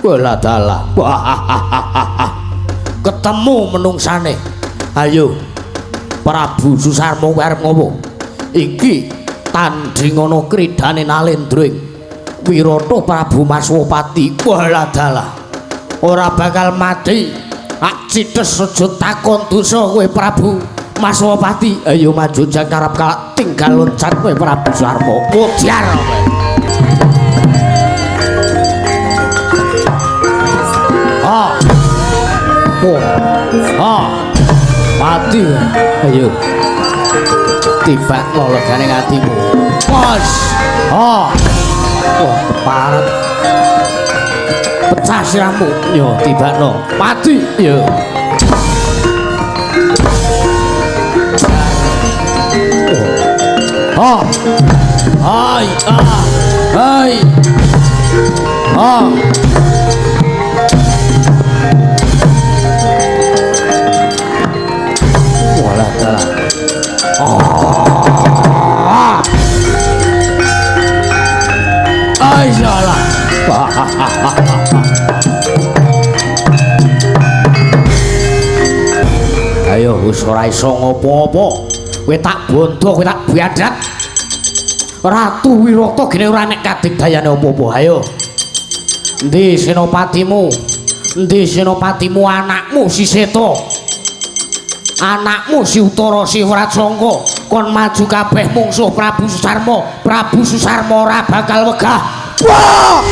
Wala dalah. Ketemu menungsane. Ayo. Prabu Susarmo arep ngopo? Iki tandhingana kridane Nalendra Wirata Prabu Maswapati. Wala dalah. Ora bakal mati. Ak cites aja takon dosa kowe Prabu Maswapati. Ayo maju jang karep kalak tinggal loncat kowe Prabu Susarmo. Mudyar kowe. Mati. Ayo. Tibak legane atimu. Pos. Wah, keparet. Pecah siramu. Yo tibakno. Mati. Yo. Hai. Hai. Salah. Ayo wis ora iso ngopo-opo. Kowe tak bondo, kowe tak biadat. Ratu Wirata gene ora nek kadigdayane apa-apa. Ayo. Endi senopatimu? Endi senopatimu anakmu si Seta? Anakmu si Utara si Wratsangka kon maju kabeh mungsuh Prabu Susarmo. Prabu Susarmo ora bakal wegah. Wah!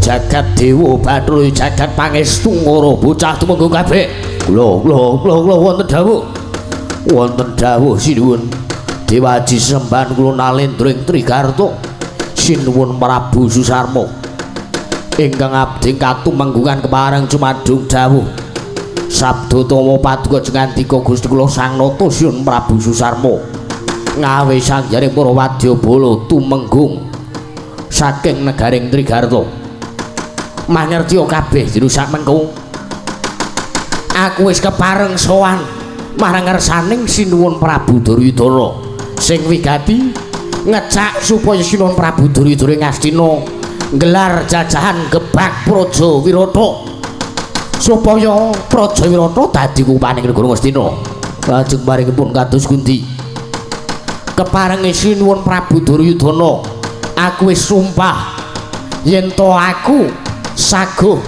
Jagat Dewa Bathara jagat pangestu ngoro bocah tumenggung kabeh. Lho wonten dawuh. Wonten dawuh sinuwun. Dewa Aji Semban kula Nalendra Trigarta sinuwun Prabu Susarmo ingkang abdi katumenggungan kepareng cumadung dawuh sabda tama paduka ngandika Gusti kula Sang Nata Sinuwun Prabu Susarmo ngawe sangjaring para wadyabala tumenggung saking negaring Trigarta mangerti kabeh dirusak mengko aku wis kepareng sowan marang ngersaning Sinuwun Prabu Duryudana sing wigati ngecak supaya Sinuwun Prabu Duryudana ngastina gelar jajahan gebak Praja Wirata supaya Praja Wirata dadi kupaning negara Ngastina. Lajeng paringipun kados pundi? Keparenge Sinuwun Prabu Duryudana, aku wis sumpah yen to aku saguh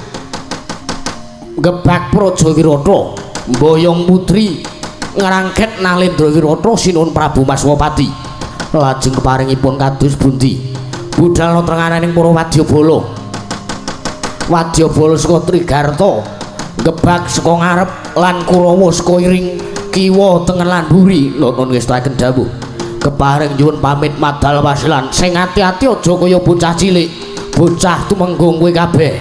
gebak Praja Wirata, mboyong putri ngrangket Nalendra Wirata Sinuwun Prabu Maswapati. Lajeng keparingipun kados pundi? Budal notrenganing para wadyabala. Wadyabala saka Trigarta, gebak saka ngarep lan Kurawa saka iring kiwa tengen lan mburi. Nuwun ngestaken dawuh. Kepareng nyuwun pamit madal wasilan. Sing ati-ati aja kaya bocah cilik. Bocah tumenggung kowe kabeh.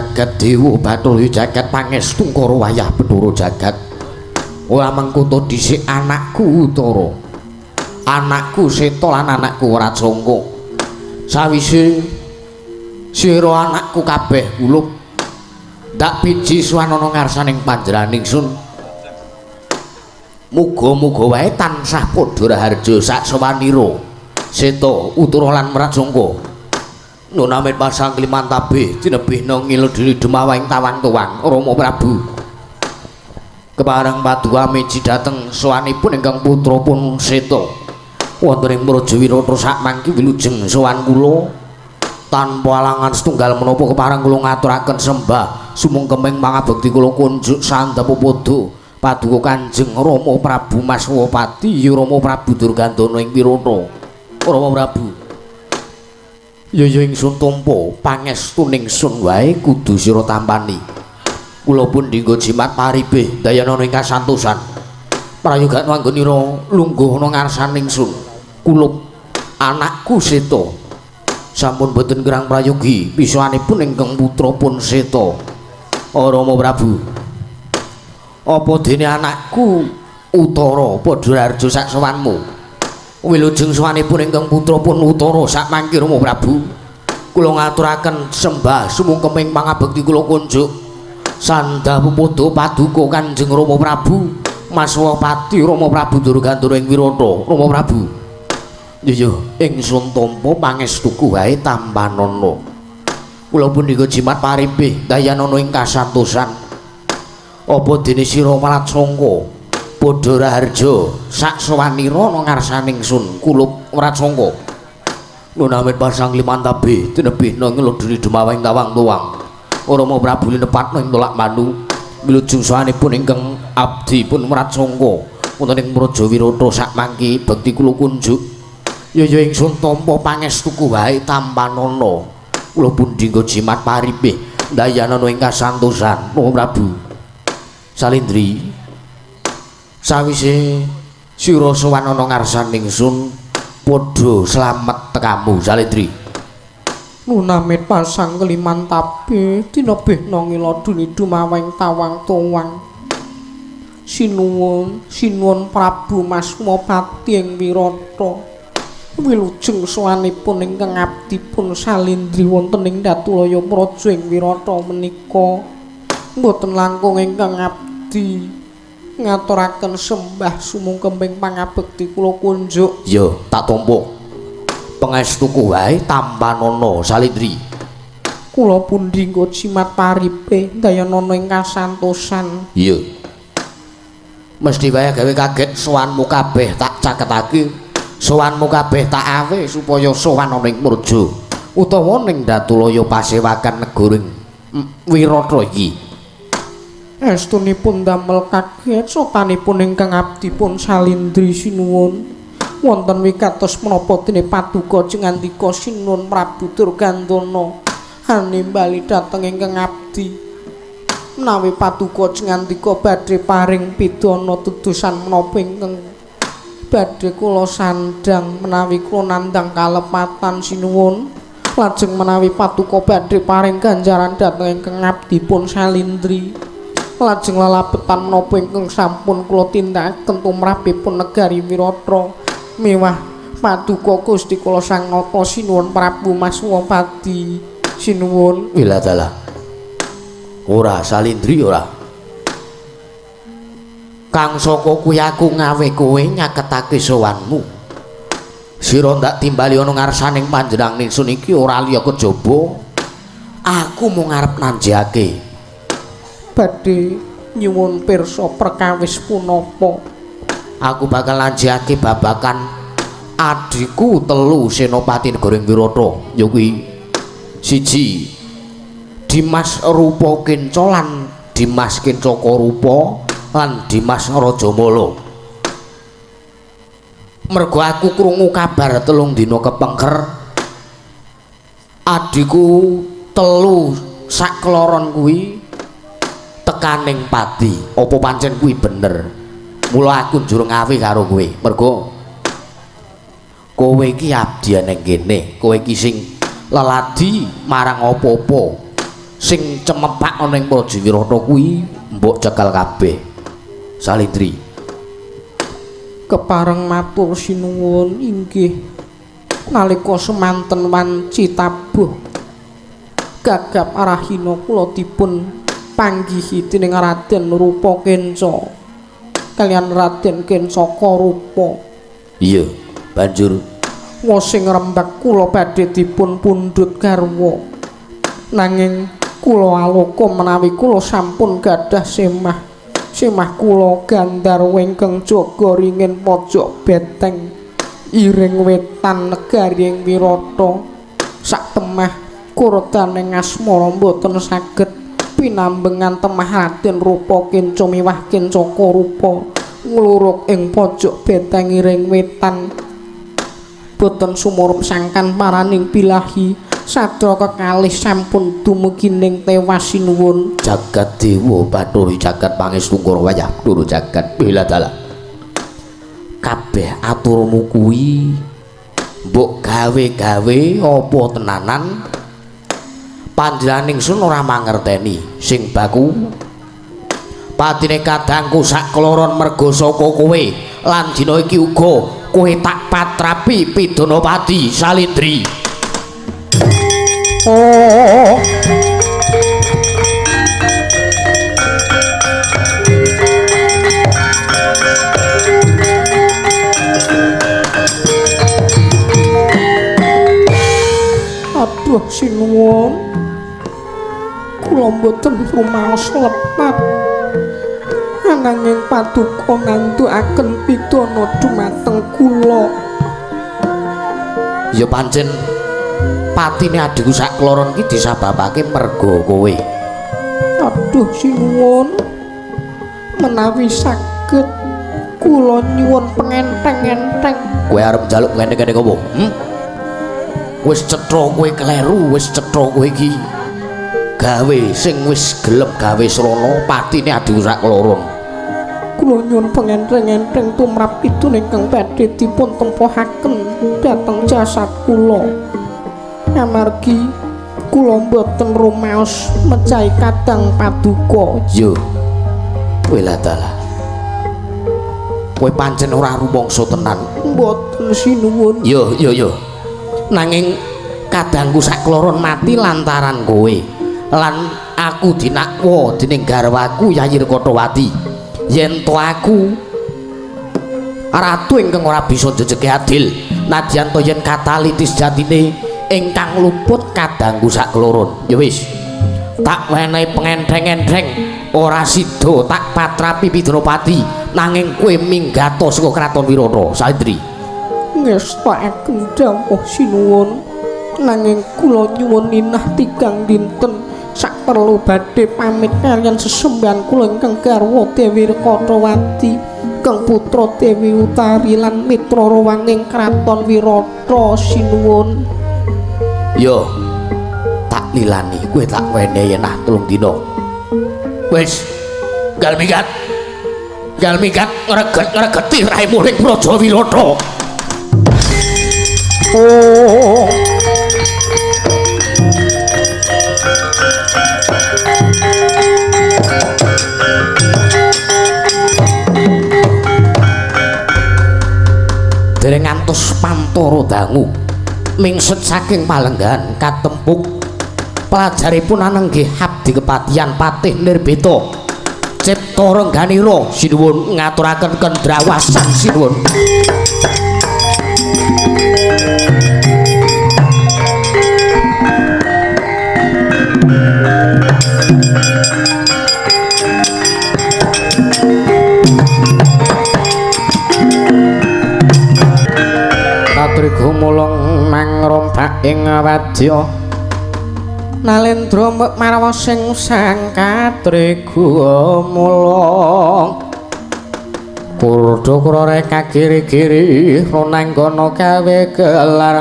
jagat dewa Bathara jagat pangestu karo wayah Bathara jagat ora mengkoto dhisik anakku Utara anakku Seta lan anakku Rajangga sawise sira anakku kabeh kulup ndak piji swanana ngarsaning panjenengan ingsun muga-muga wae tansah padha raharja sak sawanira Seta Utara lan Rajangga nunamit pasang klimantabe tinebihna ngila diri demawing tawang-tawang Rama Prabu kepareng paduka miji dhateng sowanipun ingkang putrapun Seta wonten ing Praja Wirata sakmangke wilujeng sowan kula tanpa alangan setunggal menapa kepareng kula ngaturaken sembah sumengkeming mangabekti kula kunjuk sandapada paduka Kanjeng Rama Prabu Maswapati Rama Prabu Durgandana ing Wirata Rama Prabu ya ingsun tampa pangestuning sun wae kudu sira tampani kula pun dinggo jimat paribeh dayana ing kasantosan prayoga anggonira lungguh ana ngarsaning sun kulup anakku Seta sampun boten kirang prayogi pisanipun ingkang putrapun Seta Rama Prabu apa dene anakku Utara padha raharja sak sowanmu wilujeng sawanipun ingkang putrapun Utara sakmangke Rama Prabu kula ngaturaken sembah sumungkeming pangabekti kula kunjuk sandapada paduka Kanjeng Rama Prabu Maswapati Rama Prabu Durgandana ing Wirata Rama Prabu iya ingsun tampa pangestuku wae tampanana kula punika jimat paribeh dayanana ing kasantosan apa dene sira Rajangga padha raharja sak sawanira ana ngarsaning sun kulup Rajangga nunamit pasang limantabe tinebihna nglodhuri demawing tawang-tawang Rama Prabu linepatna ing tolak manu wilujeng sawanipun ingkang abdi pun Rajangga wonten ing Praja Wirata sakmangke bekti kula kunjuk ya ingsun tampa pangestuku wae tampanana kula pun dinggo jimat paribeh dayanana ing kasantosan Rama Prabu Salindri sawise sira sowan ana ngarsaning sun padha slamet tekamu Salindri nunamit pasang klimantabe tinebihna ngiloduni dumawing tawang-tawang sinuwun Prabu Maswapati ing Wirata wilujeng sowanipun ingkang abdipun Salindri wonten ing Datulaya Praja ing Wirata menika mboten langkung ingkang abdi ngaturaken sembah sumungkeming pangabekti kula kunjuk ya tak tampa pangestuku wae tampanana Salindri kula pun dinggo jimat paribeh dayanana ing kasantosan iya mesti wae gawe kaget sowanmu kabeh tak caketake sowanmu kabeh tak awe supaya sowan ana ing Praja utawa ning Datulaya Pasewakan Negoring Wirata iki estunipun damel kaget sotanipun ingkang abdipun Salindri sinuwun wonten wikatos menapa dene paduka ngandika sinuwun Prabu Durgandana hanimbali dhateng ingkang abdi menawi paduka ngandika badhe paring pidana tudusan menapa ingkang badhe kula sandhang menawi kula nandhang kalepatan sinuwun lajeng menawi paduka badhe paring ganjaran dhateng ingkang abdipun Salindri lajeng lalabetan menapa ingkang sampun kula tindakaken tumrapipun negari Wirata miwah paduka Gusti kula Sang Nata sinuwun Prabu Maswapati sinuwun wiladala ora Salindri ora kang saka kuwi aku ngawe kowe nyaketake sowanmu sira ndak timbali ana ngarsaning panjenengan ingsun iki ora liya kejaba aku mung arep nanjake badhe nyuwun pirsa perkawis punapa aku bakal lanjutake babakan adhiku telu Senopati Negoring Wirata ya kuwi siji Dimas Rupa Kinca lan Dimas Kincaka Rupa lan Dimas Rajamala mergo aku krungu kabar telung dina kepengker adhiku telu sakloron kuwi tekaning pati apa pancen kuwi bener mula aku njur ngawe karo kowe mergo kowe iki abdian ning kene kowe iki sing leladi marang apa-apa sing cemepak ana ing Praja Wirata kuwi mbok cekal kabeh. Salindri. Kepareng matur sinuwun inggih. Nalika semanten wanci tabuh gagap arahina kula dipun panggihi dening Raden Rupa Kenca kaliyan Raden Kencaka Rupa. Iya, banjur wosing rembag kula badhe dipun pundhut garwa. Nanging kula aloka menawi kula sampun gadah semah kula Gandharwa ingkang jaga ringin pojok beteng iring wetan negaring Wirata sak temah kurtaning asmara boten saged pinambengan temah Raden Rupa Kenca miwah Kencaka Rupa ngluruk ing pojok beteng iring wetan boten sumurup sangkan paraning bilahi sadra kekalih sampun dumugi ning tewas sinuwun. Jagat Dewa Bathara jagat pangestu wayah turu jagat bela dalan. Kabeh aturmu kuwi mbok gawe-gawe apa tenanan panjenengan ingsun ora mangerteni sing baku patine kadangku sak kloron merga saka kowe lan dina iki uga kowe tak patrapi Pidanapati Salindri. Oh aduh sinuwun kula mboten rumaos lepat ananging paduka nantukaken pidana dumateng kula. Ya pancen patine adhiku sak kloron iki disababake merga kowe. Aduh sinuwun menawi saged kula nyuwun pengenteng-enteng. Kowe arep njaluk pengenteng-enteng apa? Wis cetha kowe kleru, wis cetha kowe iki gawe sing wis gelem gawe srana patine adhiku sak kloron. Kula nyuwun pengenteng-enteng tumrap pidun ingkang badhe dipun tempuhaken dhateng jasad kula. Amargi kula mboten rumaos mecahi kadang paduka. Yo. Kowe ladalah. Kowe pancen ora rumangsa tenan. Mboten sinuwun. Yo. Nanging kadangku sak kloron mati lantaran kowe. Lan aku dinakwa dening garwaku Yayi Rekatawati. Yen to aku ratu ingkang ora bisa jejeke adil, nadyan to yen katalitis jatine ingkang luput kadangku sak kloron. Ya wis. Tak wenehi pengenteng-enteng ora sida tak patrapi Pidanapati nanging kowe minggato saka kraton Wirata Salindri. Ngestakaken dawuh sinuwun nanging kula nyuwun ninah tigang dinten sak perlu badhe pamit kaliyan sesembahan kula ingkang garwa Dewi Rekatawati kang putra Dewi Utari lan mitra rawanging kraton Wirata sinuwun. Yo tak lilani kowe tak wenehi yenah 3 dina. Wis gal mikat ngreget-ngregeti raimu ning Praja Wirata. Oh dereng ngantos pantara dangu mingset saking palenggahan katempuk pelajaripun anenggih abdi kepatihan Patih Nirbeta cipta rengganira sinuwun ngaturaken kendrawasan sinuwun. Katriga mulung mangrombak ing wadya Nalendra marwa sing sang katriga mulung Purda krare kagiri-giri ronanggana gawe gelar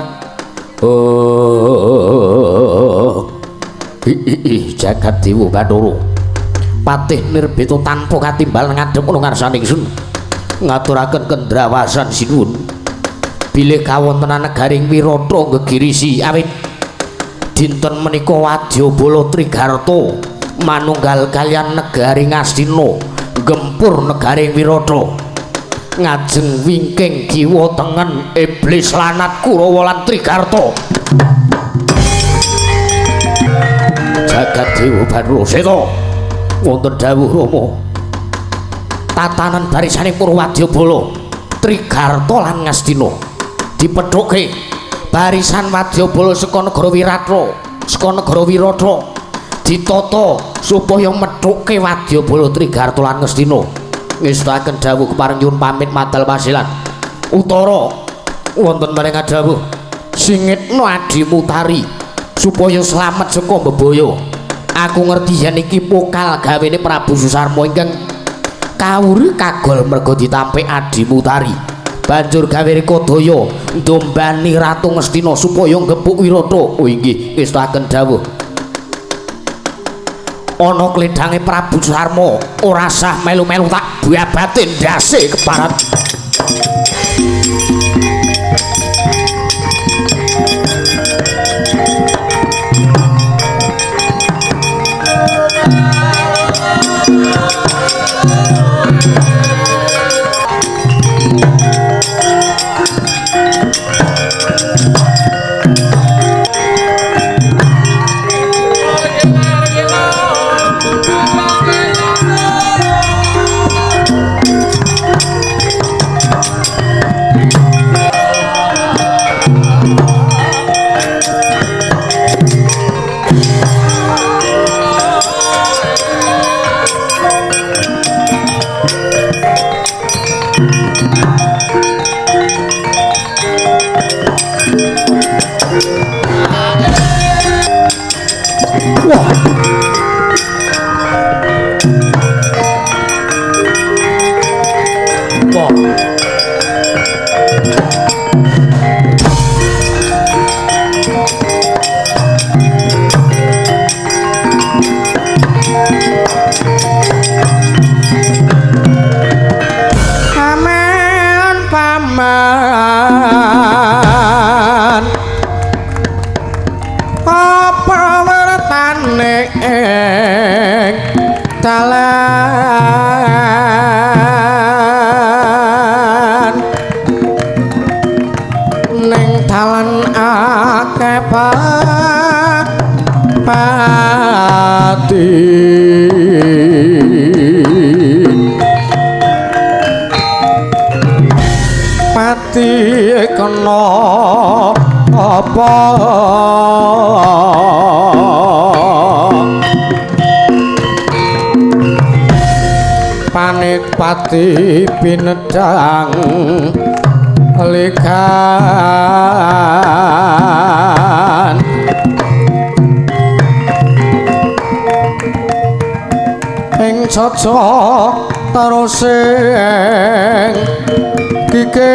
jagat Dewa Bathara Patih Nirbeta tanpa katimbal ngadhep ana ngarsaning ingsun ngaturaken kendrawasan sinuwun bilih kawontenan negaring Wirata gegirisi awit dinten menika Wadyabala Trigarta manunggal kaliyan negari Ngastina gempur negaring Wirata ngajeng wingking kiwa tengen iblis lanat Kurawa lan Trigarta jagat dewa Bathara Seta wonten dawuh Rama tatanan barisaning para Wadyabala Trigarta lan Ngastina dipethuke barisan Wadyabala saka negara Wirata saka negara Wirata ditata supaya methuke Wadyabala Trigarta lan Ngastina ngestakaken dawuh kepareng nyuwun pamit madal pasilan utara wonten maring dawuh singitna adimu Tari supaya slamet saka bebaya aku ngerti yen iki pokal gawene Prabu Susarma ingkang kawuri kagol merga ditampik adimu Tari banjur gawe rekodaya ndombani Ratu Ngastina supaya nggepuk Wirata. Oh inggih ngestakaken dawuh ana kledhange Prabu Sarma ora sah melu-melu tak babate ndase keparat. Panikpati pinedang likan ing cocok terusing kikir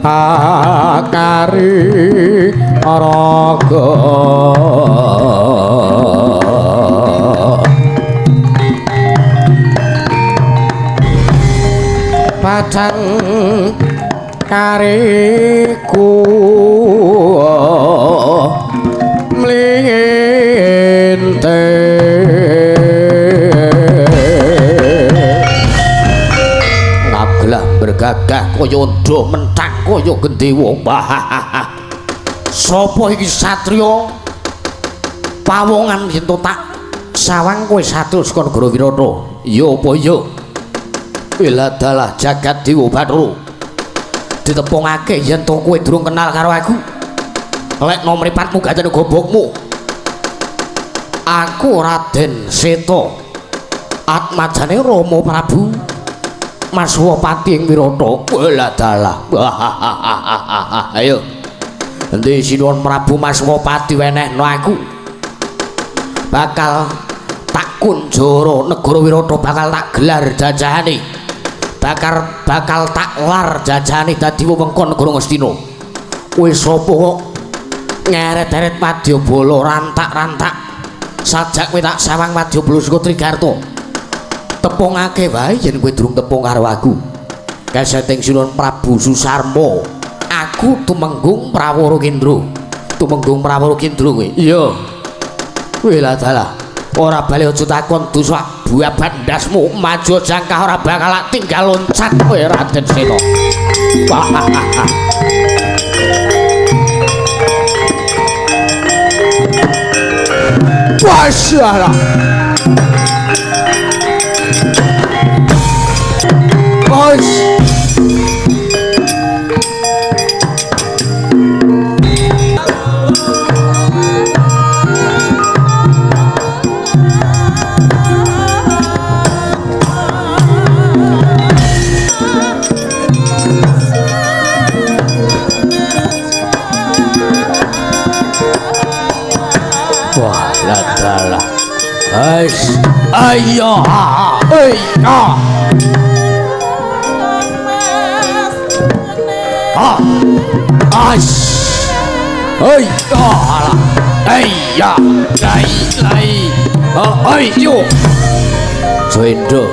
akari raga padang kariku mlinte ngablah bergagah kaya ndo mentak kaya gendewa sapa iki satriya pawongan yen tak sawang kowe satru saka negara Wirata ya apa ya Iladalah jagat dewa Bathara ditepungake yen to kowe durung kenal karo aku lek nomripatmu gajane gobokmu aku Raden Seta atmajane Rama Prabu Maswapati ing Wirata iladalah ayo endi sinuwun Prabu Maswapati wenehno aku bakal tak kunjara negara Wirata bakal tak gelar jajahane bakal tak lar jajane dadi wewengkon negara Ngastina. Kowe sapa kok ngeret-eret Wadyabala rantak-rantak sajak kowe tak sawang Wadyabala saka Trigarta. Tepungake wae yen kowe durung tepung karo aku. Kaseting sinuwun Prabu Susarma, aku aku Tumenggung Prawara Kendra. Tumenggung Prawara Kendra kowe. Iya. Kowe lah dalah. Ora bali aja takon dosa buaban ndasmu maju jangkah ora bakal tinggal loncat kowe Raden Seta. Masyaallah. Bos. Wah, ladalah. Ayo, ayo, Joendo.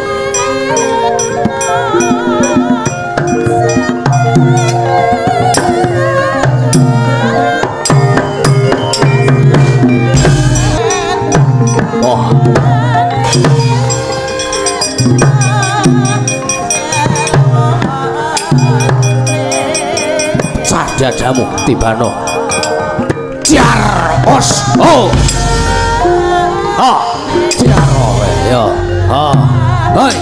Dadamu tibano jar os jar yo hei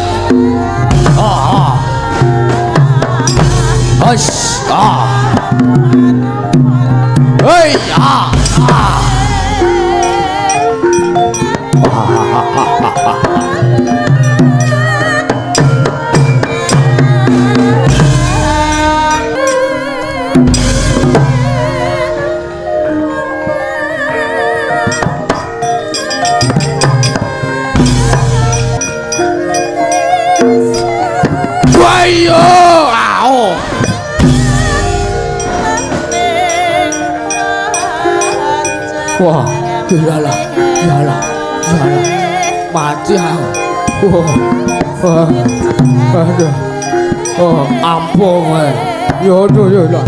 os hei wah, iyalah, mati aku. Wah, aduh, ampun, yaudah.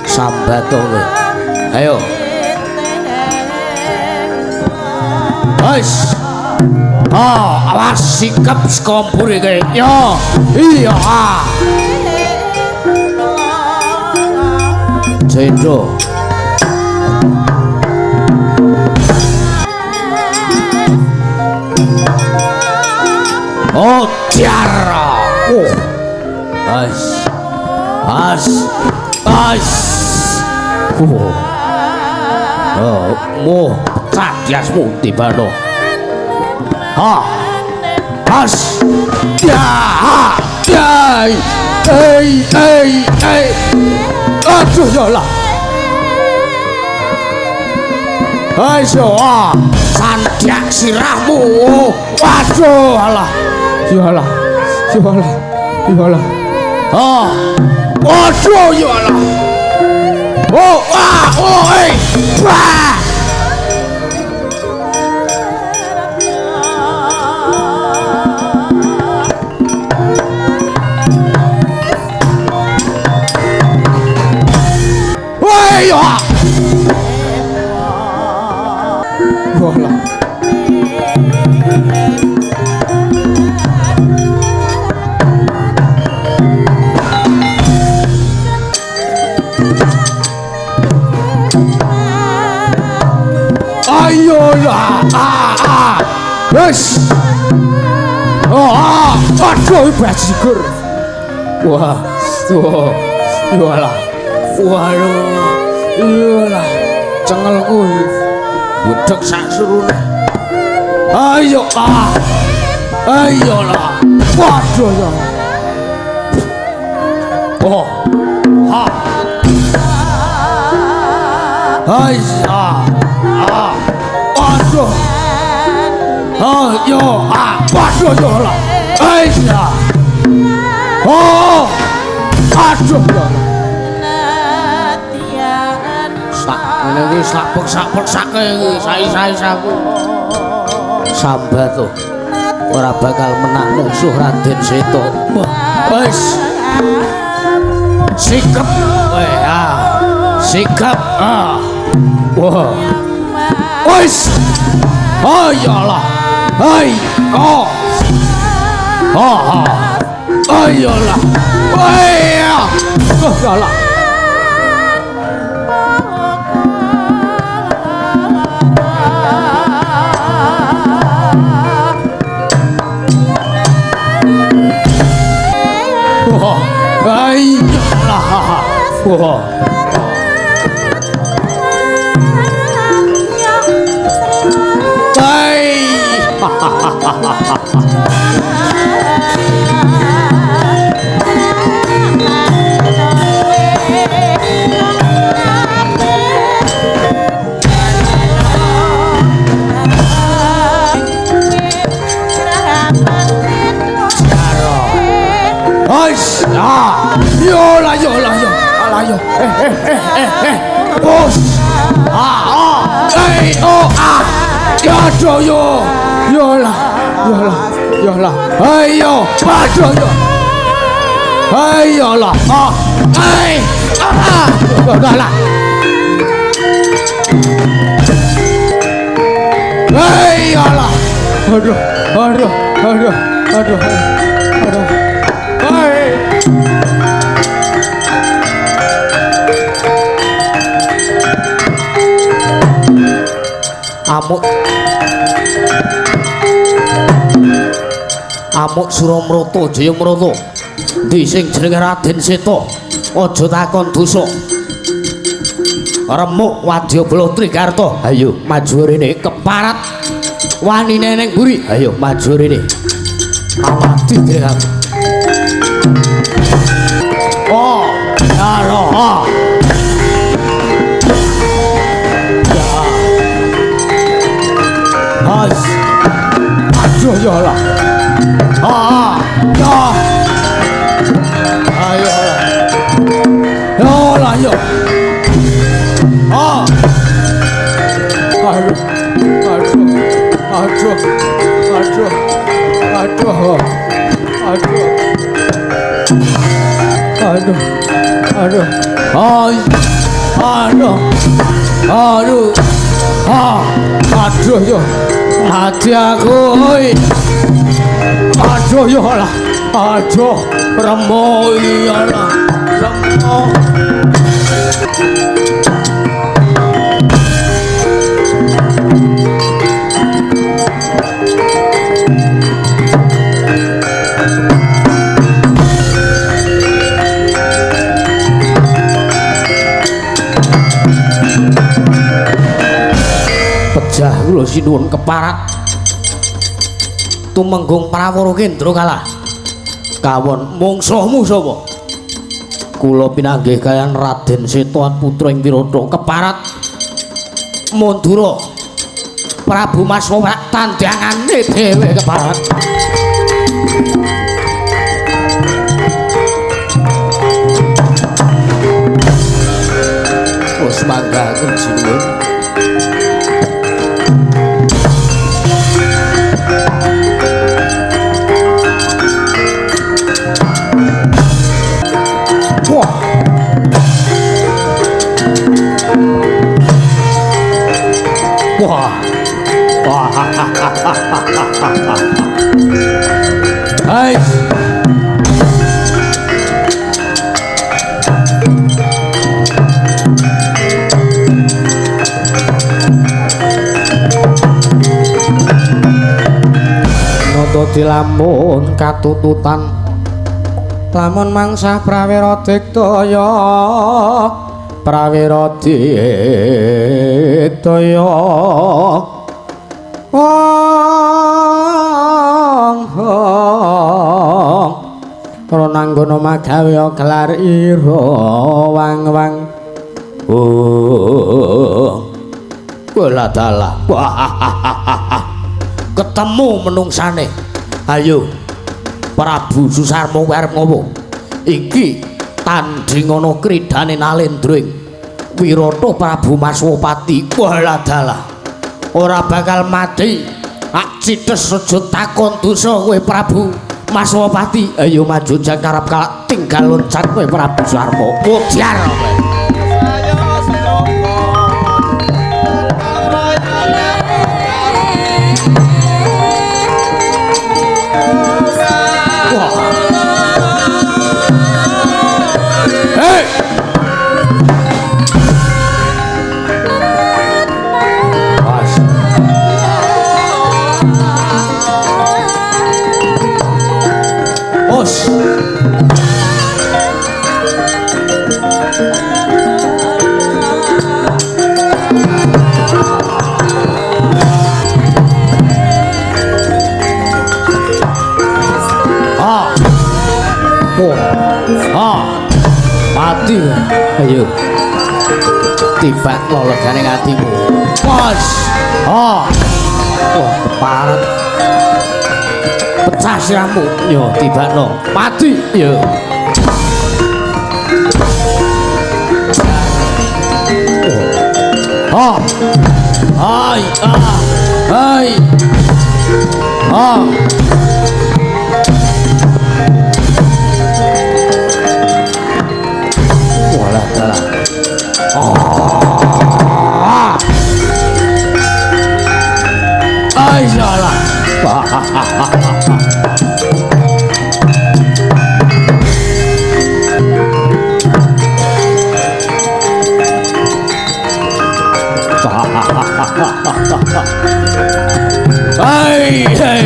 Sambat tuh, ayo. Awas sikap sekompuri kayak, iya. Joendo. Oh, tiara. Mo cadiasmu tibano. Aduh yalah. Ayo sandak sirahmu. Waduh alah. Yalah. Waduh yalah. Wah. Wes. Aduh bajigur. Wah. Iyalah. Waduh. Iyalah. Cengelku. Budek sak surune. Ayo ayolah. Waduh ya. Waduh. Waduh ya lah. Aduh ya. Ini sapek saiki saku. Sambat tuh. Ora bakal menang musuh Raden Seta. Wis. sikap sikap wah wis ayolah ayo ayolah ayolah ayolah wah bos yolah ayo padha yo ayolah yolah ayolah aduh Amuk Suramrata Jayamrata ndi sing jenenge Raden Seta aja takon dosa remuk Wadyabala Trigarta ayo maju rene keparat wanine ning mburi ayo maju rene amati direk aduh yolah aduh yo hati aku aduh yo lah aduh remo iyalah remo pejah kula sinuwun keparat tumenggung Prawara Kendra kalah kawon mungsuhmu sapa kula pinanggih kaliyan Raden Seta putra ing Wirata keparat Mandura Prabu Maswa tandhangane dhewe keparat wis manggaken sinuwun hai noto dilamun katututan lamun mangsah prawira diktaya prawira diktaya Ronanggono magawe gelar ira wang-wang wala dalah ketemu menungsane ayo Prabu Susarma arep ngopo iki tandhingana kridane Nalendra Wirata Prabu Maswapati wala dalah ora bakal mati ak cites aja takon dosa kowe Prabu Mas Wapati, ayo maju jangkarap kalak tinggal loncat kowe Prabu Sarmo. Mudhar kowe. Hey! Os. Mati. Ayo. Tibak lolegane atimu. Pos. Wah, keparet. Pecah siramu. Yo, tibakno. Mati. Yo. Oh. Hai, hai. Walah dalah. Ai salah. Hai, hai.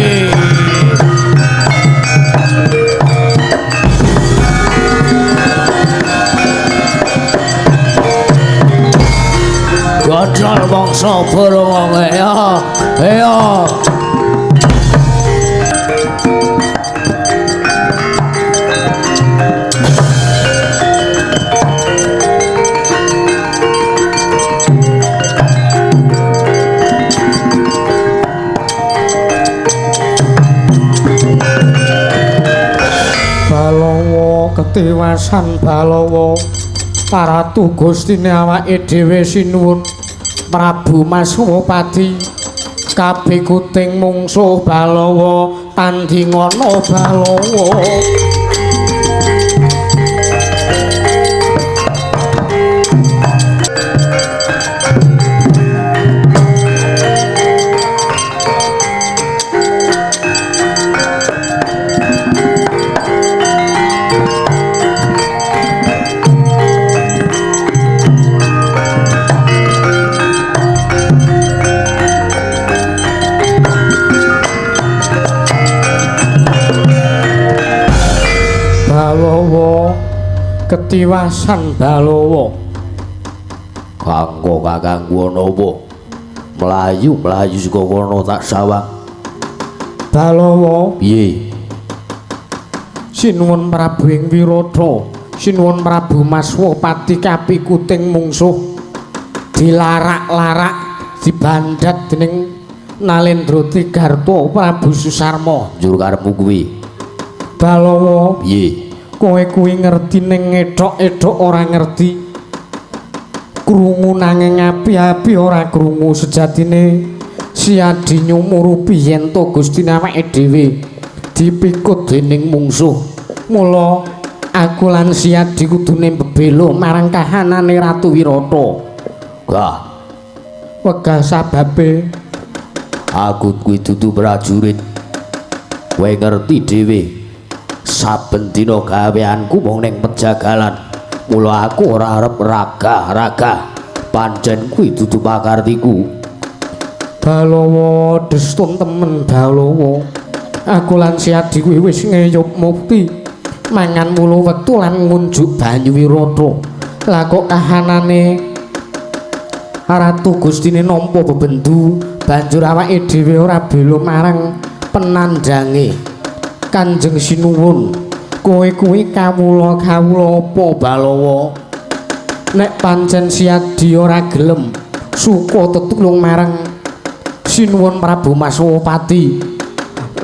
Godhol mangsa borong ya. Ayo. Balawa ketiwasan Balawa Paratu Gustine awake dhewe sinuwun Prabu Maswapati kabeh kuting mungsuh Balawa tandingana Balawa ketiwasan Balawa kanggo kakang napa mlayu saka kono tak sawang Balawa piye sinuwun Prabu ing Wirata sinuwun Prabu Maswapati kapikuting mungsuh dilarak-larak dibandat dening Nalendra Tigarta Prabu Susarma njur karepmu kuwi Balawa piye kowe kuwi ngerti ning edhok-edhok ora ngerti krungu nanging api-api ora krungu sejatine siadi nyumurupi yen to Gustine awake dhewe dipikut dening mungsuh mula aku lan siadi kudune mbebelo marang kahanane Ratu Wirata gah wegah sababe aku kuwi dudu prajurit kowe ngerti dhewe saben dina gaweanku mung ning pejagalan mula aku ora arep raga pancen kuwi dudu pakartiku Balawa destun temen Balawa aku lan siadi kuwi wis ngeyup mukti mangan mulu wektu lan ngunjuk banyu Wirata lah kok kahanane Ratu Gustine nampa bebendu banjur awake dhewe ora bela marang penandhange Kanjeng Sinuwun kowe kuwi kawula apa Balawa nek pancen siadi ora gelem suka tetulung marang Sinuwun Prabu Maswapati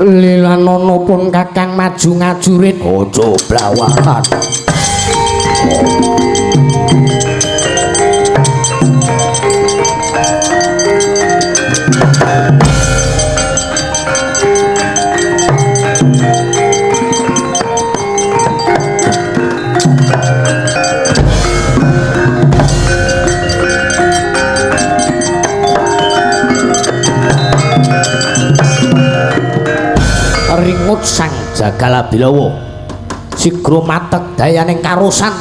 lilanana pun kakang maju ngajurit aja blawakan ngringut sang Jagala Bilawa sigra matek dayaning karosan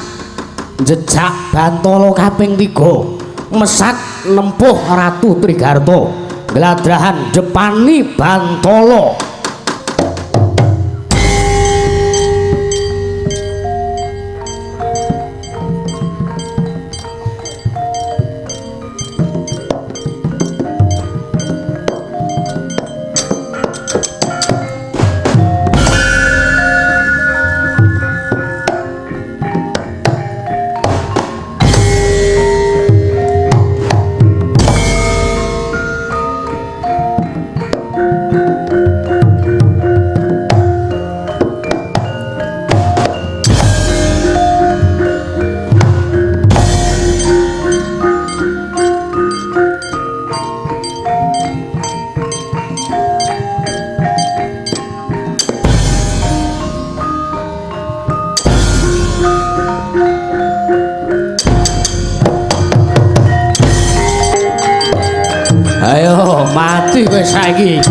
jejak Bantala kaping 3 mesat nempuh Ratu Trigarta gladrahan depani Bantala. Ayo mati kowe saiki.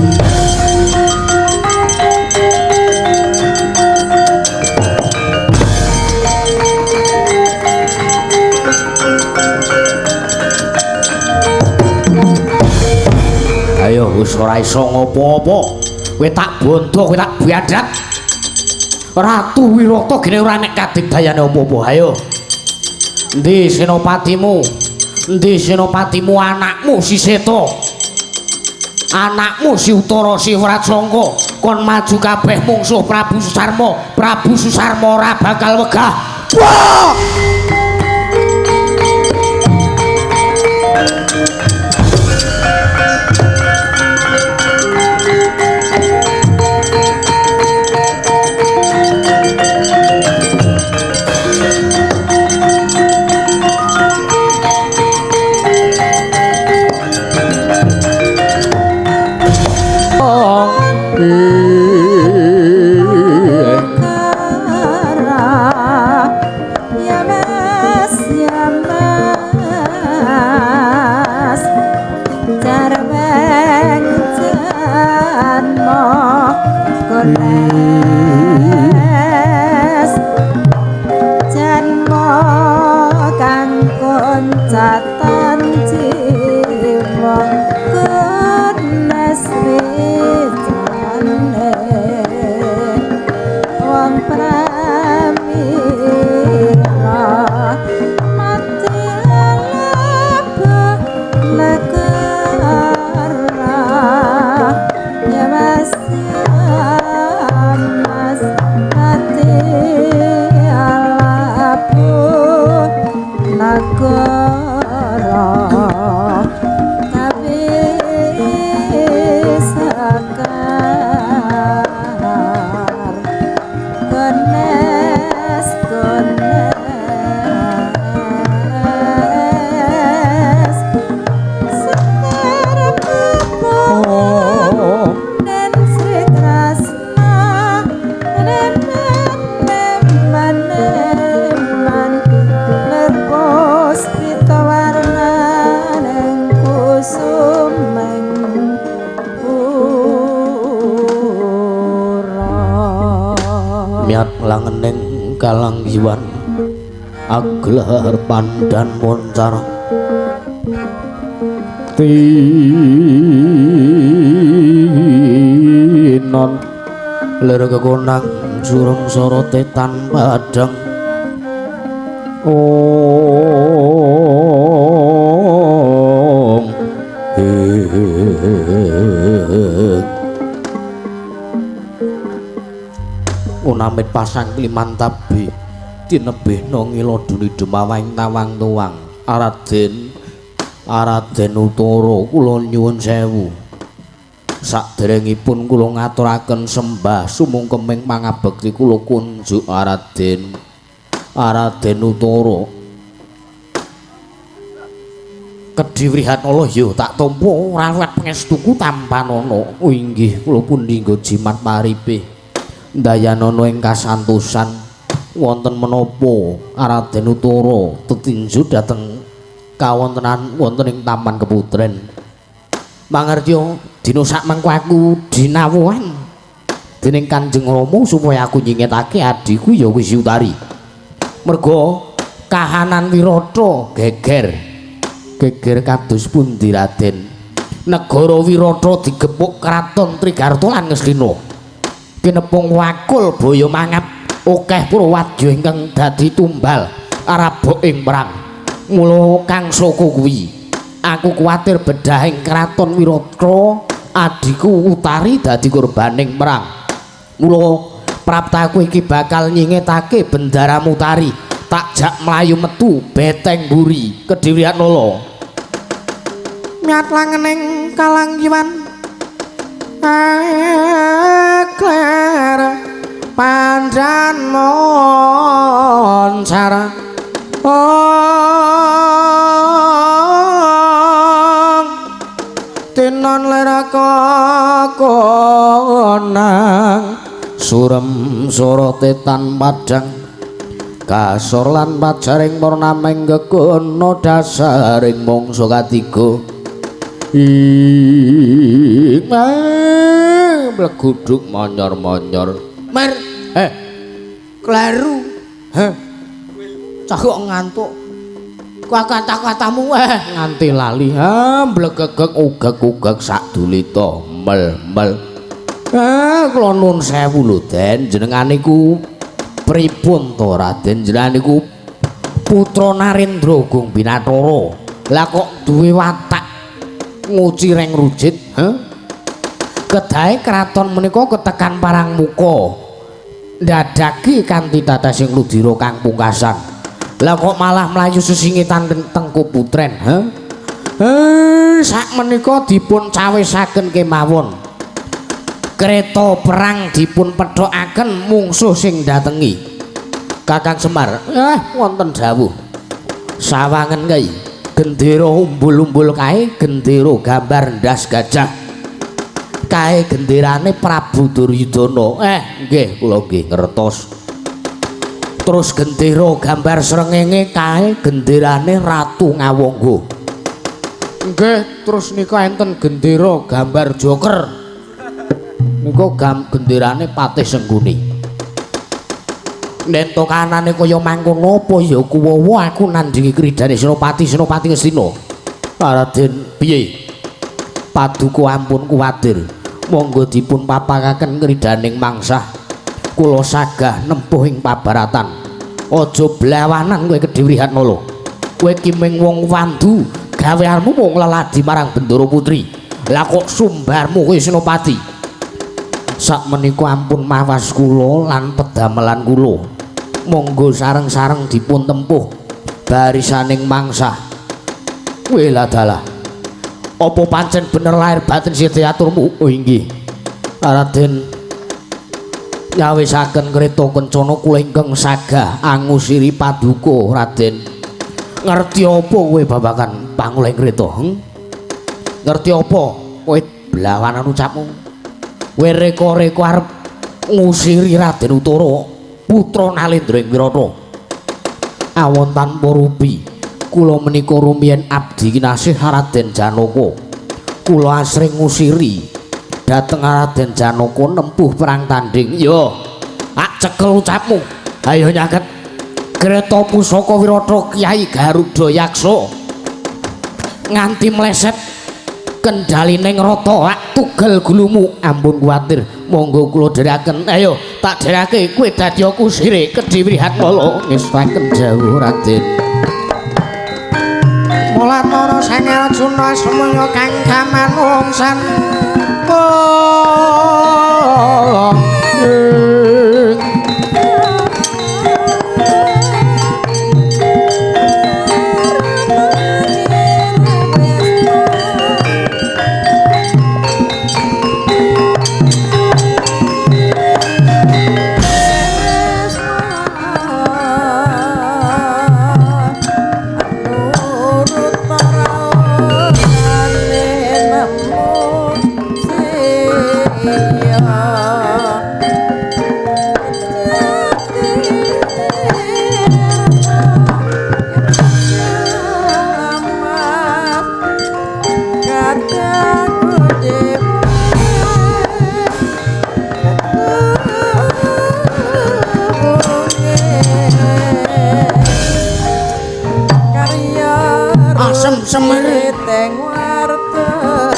Ayo wis ora iso ngopo-opo. Kowe tak bondo, kowe tak biadat. Ratu Wirata gene ora nek kadigdayane apa-apa. Ayo. Endi senopatimu? Endi senopatimu anakmu si Seta? Anakmu si Utara si Wracangga kon maju kabeh mungsuh Prabu Susarma. Prabu Susarma ora bakal wegah. Wah! Langening kalanggiwan aglar pandan moncar tinon lir kekonang surung sorote tan padang om unamit pasang kliman tabi tinebihna ngiloduni demawang tawang tuwang Araden Utara kula nyuwun sewu saderengipun kula ngaturaken sembah sumungkeming pangabekti kula kunjuk Araden Utara Kedhiwrihanala ya tak tampa rawat pangestuku tampanana inggih kula pundi nggo jimat paripe dayanana ing kasantosan wonten menapa Raden Utara tetinju dhateng kawontenan wonten ing Taman Keputren mangertya dina sak mengko aku dinawuhan dening Kanjeng Rama supaya aku nyingetake adikku ya wis Utari. Mergo kahanan Wirata geger kados pundi Raden? Negara Wirata digepuk kraton Trigarta lan Ngastina. Kinepung wakul baya mangap akeh prawadya ingkang dadi tumbal arabok ing perang. Mula kang saka kuwi aku kuwatir bedahing kraton Wirata adikku Utari dadi korbaning perang. Mula praptaku iki bakal nyingetake bendaramu Utari, tak jak mlayu metu beteng mburi Kedhirihan Nala. Miat langening kalanggiwan aklar pandan moncara tinon leraka konang surem sorotetan padang kasor lan pajaring purnameng gegono dasaring mangsa katiga mleguduk monyor-monyor. Mer kleru cah kok ngantuk kata-katamu nganti lali mblegegeg ugeg-ugeg sadulita mel-mel. Kula nuwun sewu lho Den, jenengan niku pripun to Raden? Jenengan niku putra Narendra Agung Binathara. Lah kok duwe watak nguci reng rujit? Kedahe kraton menika ketekan parang muka. Ndadaki kanthi tata sing ludira kang pungkasan. Lah kok malah mlayu sesingitan Tengku Putren, sak menika dipun cawisaken kemawon. Kereta perang dipun pedhokaken mungsuh sing datengi. Kakang Semar, wonten dawuh. Sawangen kae, gendera umbul-umbul kae, gendera gambar ndas gajah. Kae genderane Prabu Duryudana. Nggih, kula nggih ngertos. Terus gendera gambar srengenge kae genderane Ratu Ngawangga. Nggih, terus nika enten gendera gambar Joker. Nika genderane Patih Sengguni. Nento kanane kaya mangkono apa ya kuwawa aku nandhingi kridane Senopati Ngastina. Raden, piye? Paduka ampun kuwatir. Monggo dipun papakaken kridaning mangsah. Kula sagah nempuh ing pabaratan. Aja blawanan kowe Kedhirihan Nala. Kowe ki mung wong wandu, gaweanmu mung leladi marang Bendara Putri. Lah kok sumbarmu kowe Senopati? Sakmenika ampun mawas kula lan pedamelan kula. Monggo sareng-sareng dipun tempuh barisaning mangsah. Kowe lah dalah. Apa pancen bener lahir batin sediaturmu? Oh inggih. Raden nyawisaken kreta kencana kula ingkang sagah angusiri paduka Raden. Ngerti apa kowe babagan pangulih kreta? Ngerti apa kowe blawanan ucapmu? Kowe reka-reka arep ngusiri Raden Utara, putra Nalendra ing Wirata. Awon tanpa rupi, kula menika rumiyin abdi kinasih Raden Janaka. Kula asring ngusiri dhateng Raden Janaka nempuh perang tanding. Yo, cekel ucapmu. Ayo nyaket kreta pusaka Wirata Kyai Garuda Yaksa nganti meleset kendalining rata tugel gulumu. Ampun kuwatir, monggo kula dherekaken. Ayo tak dherake kowe dadi kusire Kedhirihan Nala. Ngestaken jawuh Raden. Mulatara sang Arjuna semaya kang kamanungsan. Namo Semrit teng wartaya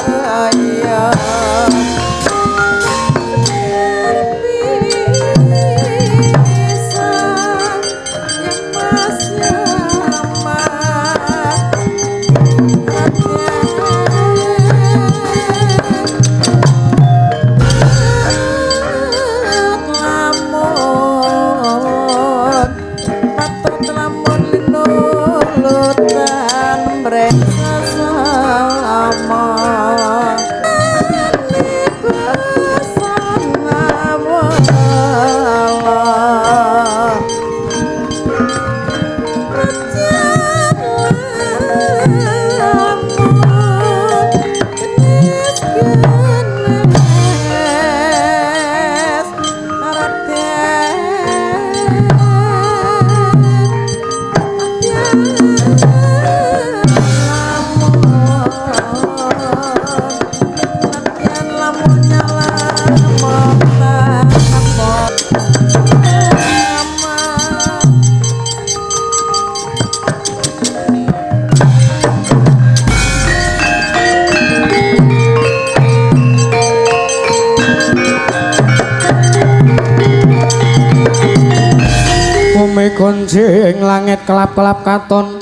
gonjing langit kelap-kelap katon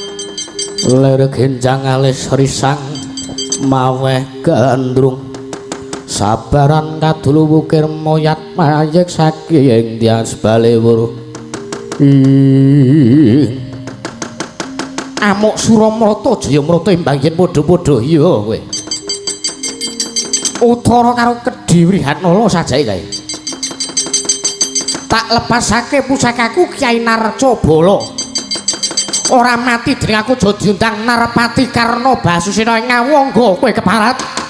lir genjang alis risang maweh gandrung sabaran kadulu wukir moyat mayek saking tias balewur amuk Suramrata Jayamrata imbang yen padha-padha iya kowe utara karo Kedhiwrihanala sajae kae tak lepasake pusakaku Kyai Narca Bala ora mati dening aku aja diundang Narpati Karna Basusena ing ngawangga kowe keparat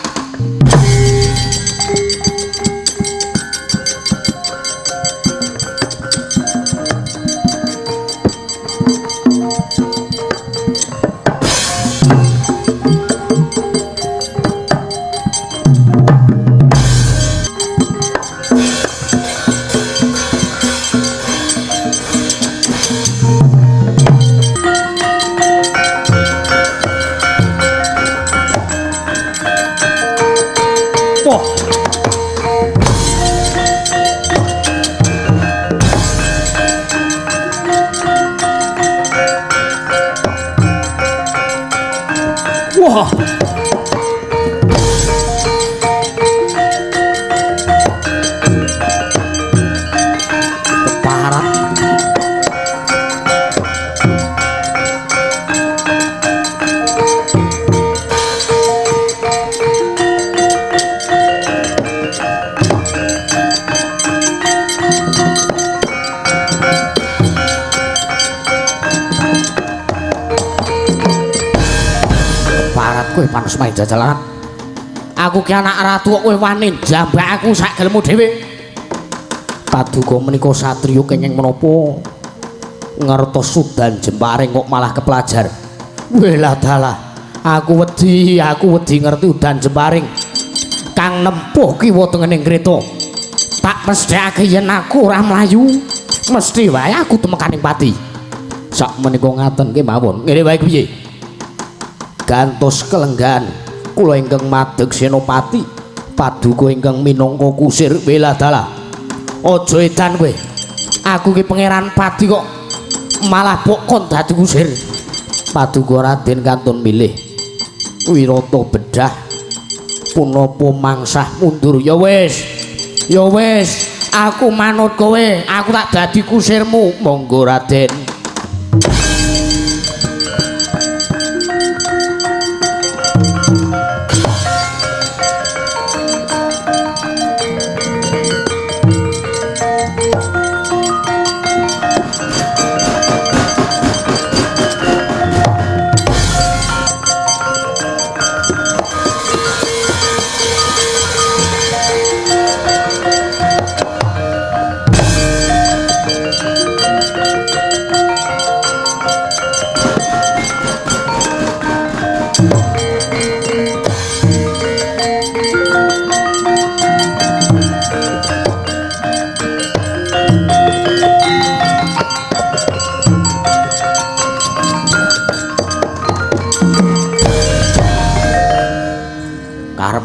kowe panos main jajalan aku ki anak ratu kok kowe wani jambak aku sak gelemu dhewe paduka menika satriya kenging menapa ngertos sudan jemparing kok malah kepelajar welah dalah aku wedi ngerti udan jemparing kang nempuh kiwa tengening kreta tak mesthekake yen aku ora mlayu mesti wae aku temekaning pati sak menika ngaten kemawon ngene wae piye gantos kelenggan kula ingkang madeg senopati paduka ingkang minangka kusir weladala aja edan kowe aku ki pangeran pati kok malah pokon dadi kusir paduka Raden kantun milih wirata bedah punapa mangsah mundur ya wis aku manut kowe aku tak dadi kusirmu monggo Raden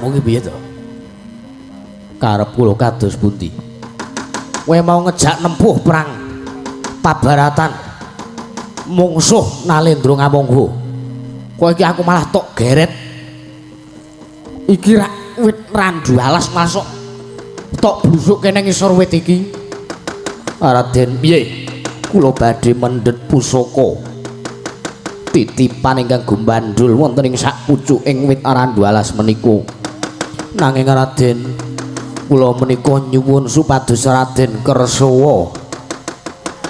karepmu ki piye to? Karep kula kados pundi? Kowe mau ngejak nempuh perang pabaratan mungsuh Nalendra Ngamangga. Kowe iki aku malah tok geret. Iki rak wit randu alas masuk tok busuk kene ngisor wit iki. Raden, piye? Kula badhe mendhet pusaka titipan ingkang gumbandul wonten ing sak pucuking wit randu alas menika. Nanging Raden, kula menika nyuwun supados Raden kersawa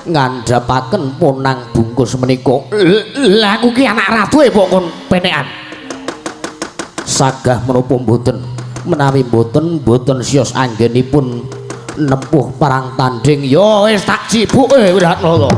ngandhapaken ponang bungkus menika. Lah aku ki anak ratu kok kon penekan. Sagah menapa mboten? Menawi mboten siyos anggenipun nempuh perang tanding ya wis tak cibuke Wiratnata.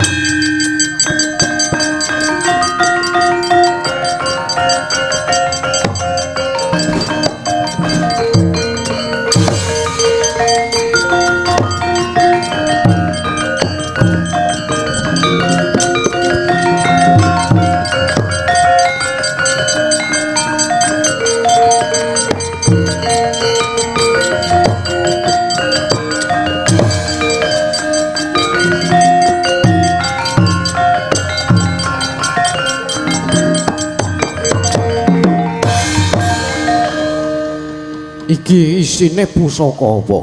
Iki isine pusaka apa?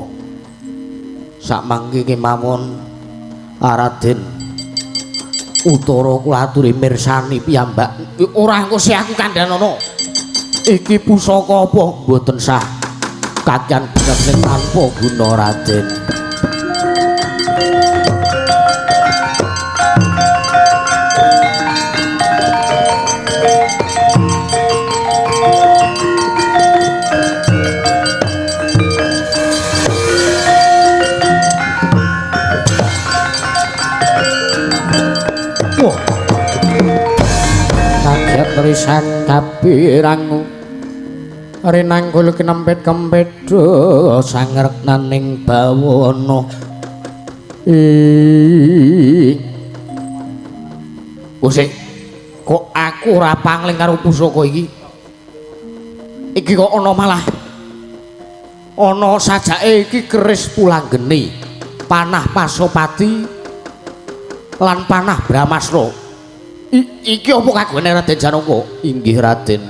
Sakmangke kemawon Raden utara kula aturi mirsani piyambak. Ora engko si aku kandhanono. Iki pusaka apa? Mboten sah. Kakyan bener tanpa guna Raden. Risan kapirang rinangkul kinempet-kempet sangreknaning bawana. Sik, kok aku ora pangling karo pusaka iki? Iki kok ana malah ana sajake iki keris Pulanggeni, panah Pasopati lan panah Bramastra. Iki apa kagungane Raden Janaka? Inggih Raden,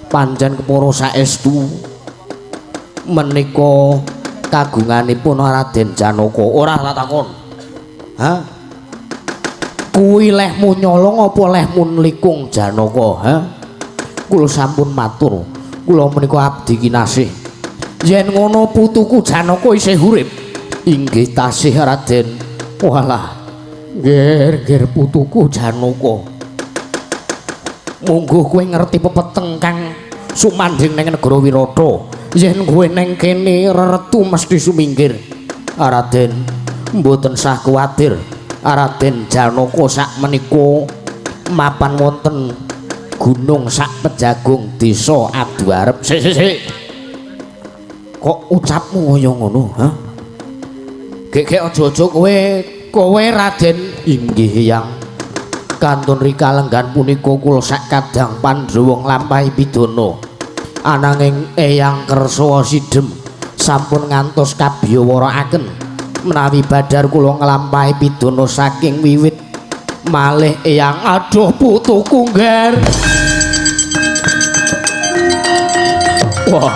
pancen kepara saestu menika kagunganipun Raden Janaka. Ora tak takon. Hah? Kuwi lehmu nyolong apa lehmu likung Janaka? Hah? Kula sampun matur, kula menika abdi kinasih. Yen ngono putuku Janaka isih urip. Inggih tasih Raden. Walah. Ger putuku Janaka. Monggo kowe ngerti pepeteng kang sumandhing ning negara Wirata. Yen kowe ning kene reretu mesti sumingkir. Raden, mboten sah kuwatir. Raden Janaka sakmenika mapan wonten gunung sak pejagung desa Aduarep. Sik. Kok ucapmu kaya ngono, ha? Gek aja-aja kowe Raden. Inggih Hyang, kantun rikalenggan punika kula sak kadang Pandhawa nglampahi pidana. Ananging Eyang kersa sidhem sampun ngantos kabiyawarakaken menawi badhar kula nglampahi pidana saking wiwit malih Eyang. Aduh putuku ngger. Wah.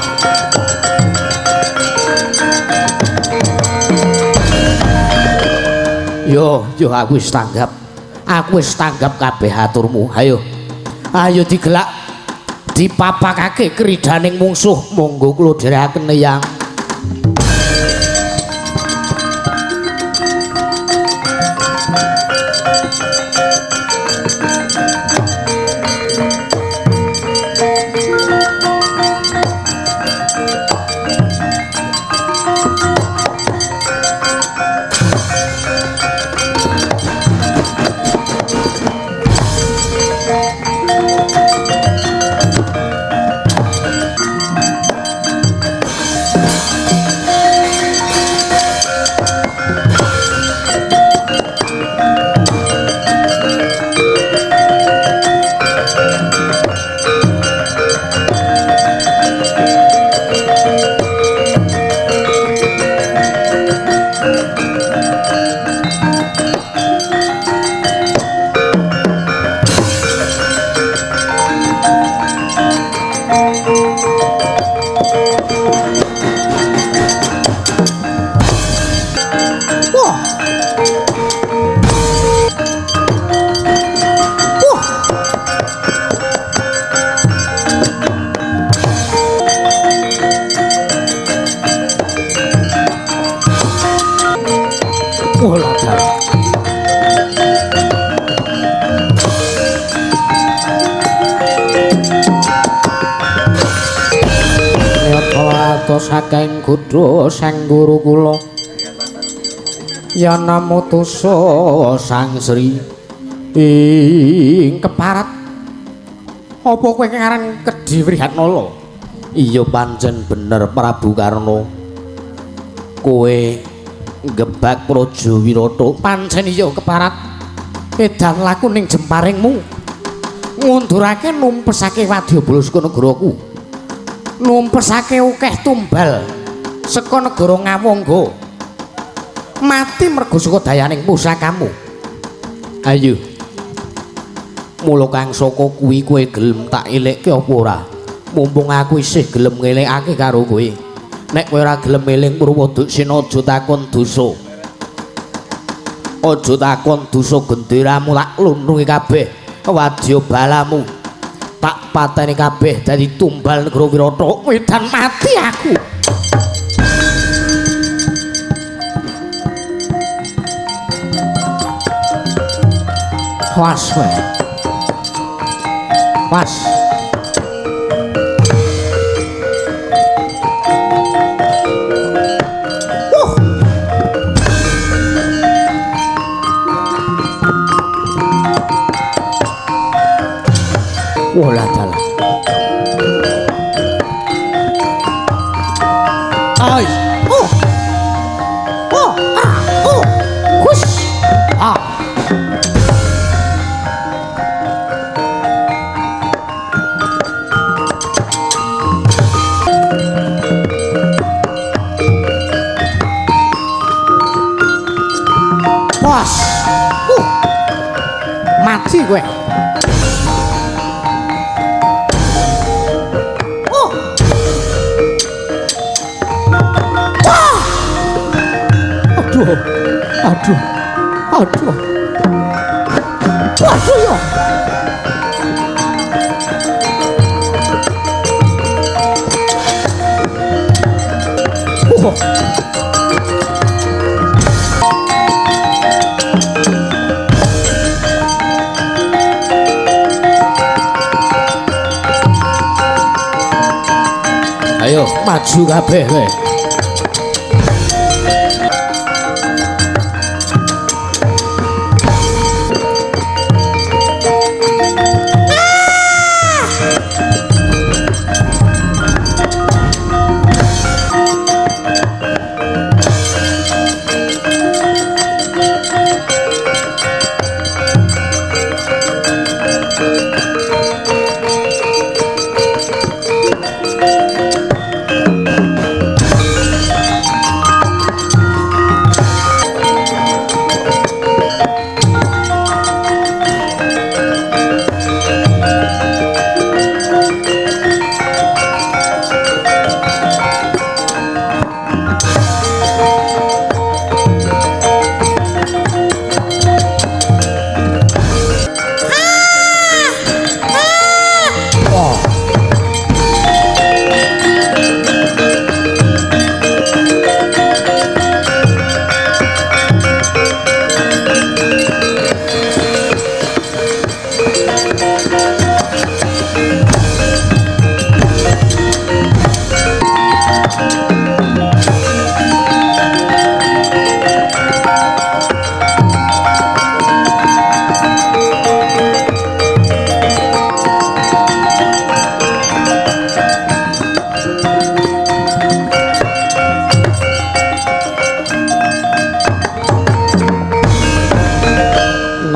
Yo aku wis tanggap. Aku wis tanggap kabeh aturmu. Ayo digelak dipapakake kridaning mungsuh. Monggo kula dherekaken Eyang. Olah dalah. Nyata saking kudu sang guru kula. Ya namo tusa sang Sri ing keparat. Apa kowe ngaran Kedhi Wrihatnala? Iya pancen bener Prabu Karna. Kowe gebak Praja Wirata pancen iya keparat. Edan laku ning jemparingmu. Ngundurake numpesake Wadyabala saka negaraku. Numpesake akeh tumbal saka negara Ngawangga. Mati mergo saka dayaning pusakamu. Ayo. Mula kang saka kuwi kowe gelem tak elekke apa ora? Mumpung aku isih gelem ngelekake karo kowe. Nek kowe ora gelem eling Purwadasena aja takon dosa. Aja takon dosa genderamu tak lunungi kabeh. Wadyabalamu tak pateni kabeh dadi tumbal negara Wirata. Wedan mati aku. Was wae. Was. Olah dalah. Ai. Oh. Oh. Ah. Oh. Kus. Ah. Was. Mati kowe. Aduh. Aduh. Aduh ya. Ayo maju kabeh kowe.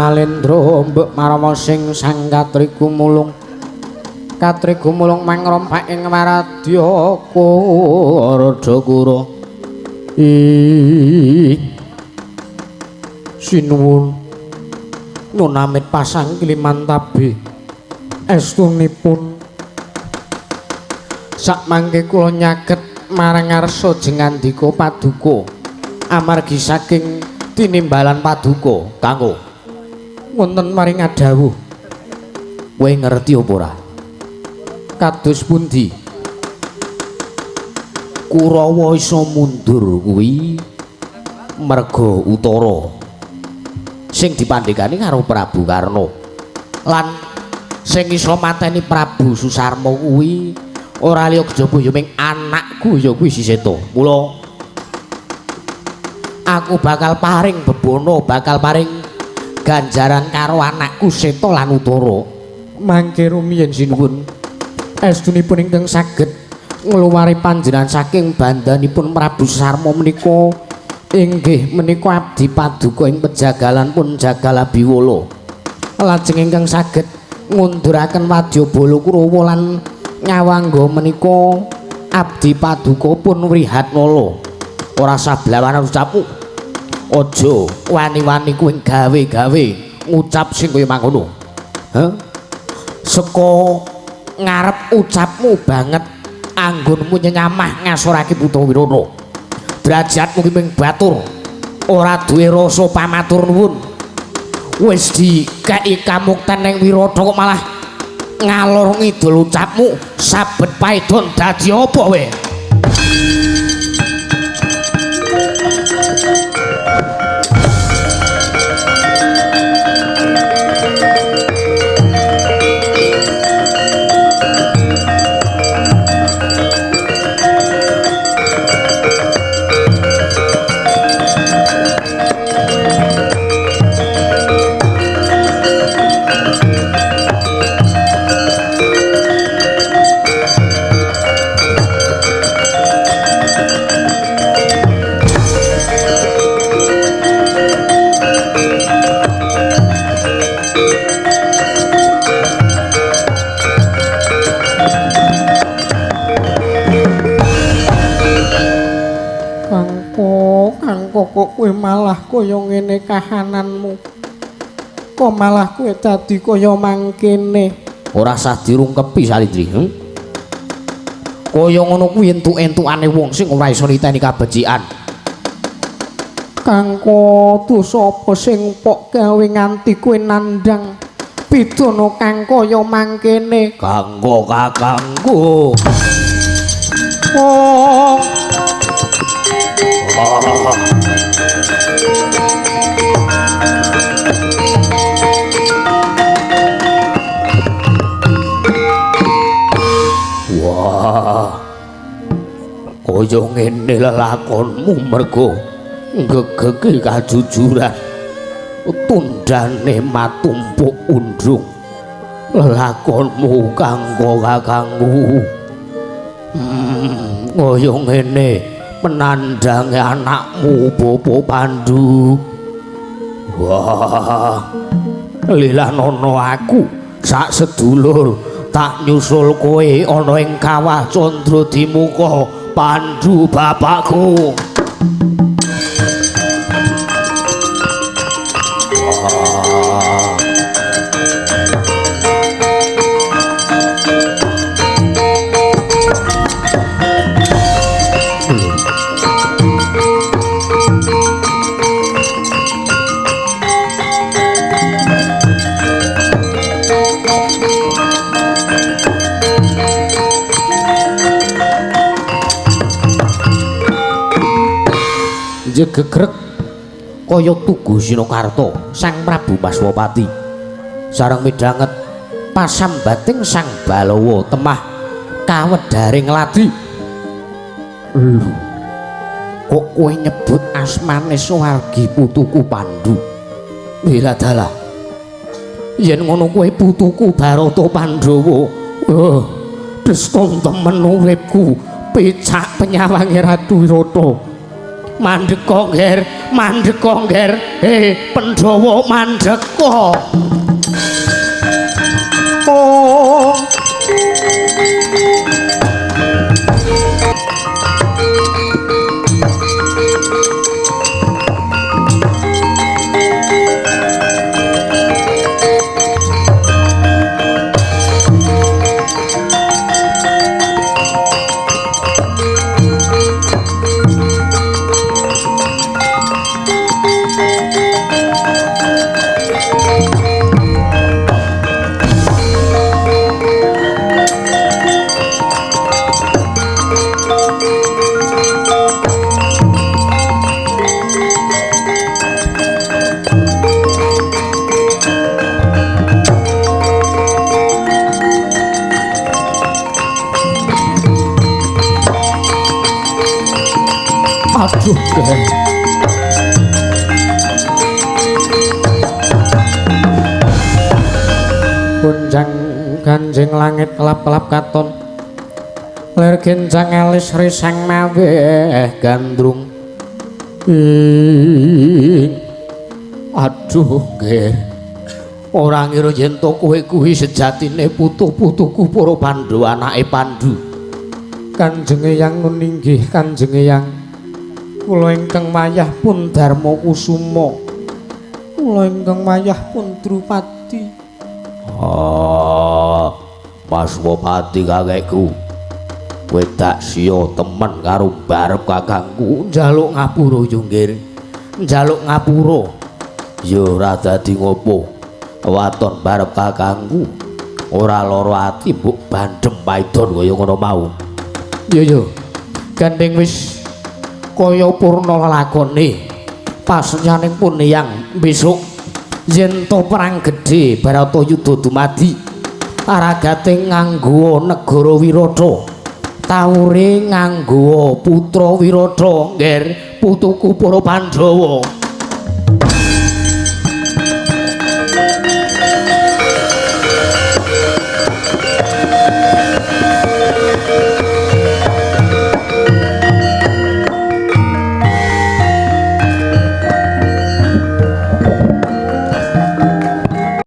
Nalendra mbek marama sing sang Katri Gumulung. Katri Gumulung mangrompak ing Waradya Karadakura. Sinuwun Nun Amit pasang Kilimantabe estunipun sakmangke kula nyaket marang ngarsa jengandika paduka amargi saking tinimbalan paduka kanggo wonten maring adhawuh. Kowe ngerti apa ora? Kados pundi? Kurawa isa mundur kuwi merga utara sing dipandhegani karo Prabu Karna lan sing iso mateni Prabu Susarma kuwi ora liya kejaba ya ming anakku ya kuwi Siseta. Mula aku bakal paring bebono, bakal paring ganjaran karo anakku Seta lan Utara. Mangke rumiyin sinuwun estunipun ingkang saged ngluwari panjenengan saking bandanipun Prabu Susarma menika inggih menika abdi paduka ing pejagalan pun Jagalabiwala. Lajeng ingkang saged ngunduraken Wadyabala Kurawa lan Nyawangga menika abdi paduka pun Wrihatmala. Ora sablawan ucapmu. Aja wani-wani kuwi gawe-gawe ngucap sing kaya mangkono. Heh. Seka ngarep ucapmu banget anggonmu nyenyamah ngasorake Putra Wirana. Derajatmu ki ming batur, ora duwe rasa pamatur nuwun. Wis dikeki kamukten ning Wirata kok malah ngalor ngidul ucapmu, sabet paedon dadi apa we? Kok kowe malah kaya ngene kahananmu. Kok malah kowe dadi kaya mangkene. Ora sah dirungkepi Salindri. Kaya ngono kuwi entuk-entukane wong sing ora iso niteni kabecikan. Kangko dosa apa sing pok gawe nganti kowe nandhang pidana kang kaya mangkene? Kanggo kakangku. Oh. Wah, kaya ngene lelakonmu mergo ngegeki kajujuran tundane matumpuk undung lelakonmu kanggo kakangmu. Kaya ngene menandangi anakmu Bopo Pandhu. Wah, lilanono aku sak sedulur tak nyusul kowe ana ing kawah Candradimuka Pandhu bapakku. Gegrek kaya Tugu Sinakarta Sang Prabu Maswapati sareng midhanget pasambating Sang Balawa temah kawedaring ladi. Kok kowe nyebut asmane Suwargi putuku Pandhu? Wira dalah yen ngono kowe putuku Barata Pandhawa. Deston temen uripku pecak penyawange Ratu Wirata. Mandheka ngger, Pandhawa mandheka. Oh. Kanjeng langit kelap-kelap katon lir genjang alis risang maweh gandrung aduh nggih ora ngira yen to kowe kuwi sejatine putu-putuku para Pandhawa anake Pandhu. Kanjeng Eyang nggih Kanjeng Eyang kula ingkang wayah pun Darma Kusuma kula ingkang wayah pun Drupadi. Mas Wopati kakekku kowe tak sia temen karo barep kakangku njaluk ngapura yo nggih njaluk ngapura ya ora dadi ngopo waton barep kakangku ora lara ati mbok bandhem paidon kaya ngono mau. Iya gandeng wis kaya purna lakone pasenyaning pun Eyang besok yen to perang gedhe Baratayuda dumadi aragate nganggo negara Wirata tawure nganggo putra Wirata ngger putuku para Pandhawa.